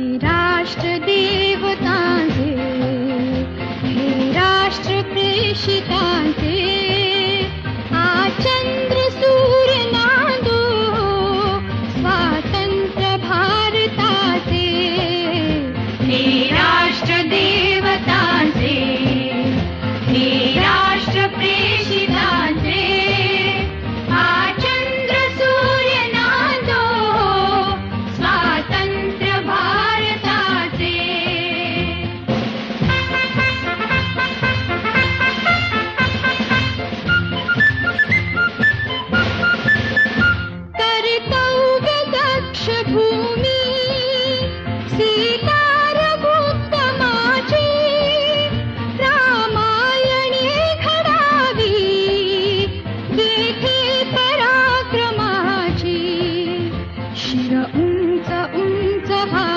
राष्ट्र देवतांचे, हे राष्ट्र प्रेषितांचे, चंद्र सूर्य नांदो स्वातंत्र्य भारताचे. हे राष्ट्र देवतांचे, हे राष्ट्र प्रेषितांचे, चंद्र सूर्य नांदो स्वातंत्र्य भारताचे. कर्तव्य दक्ष भूमी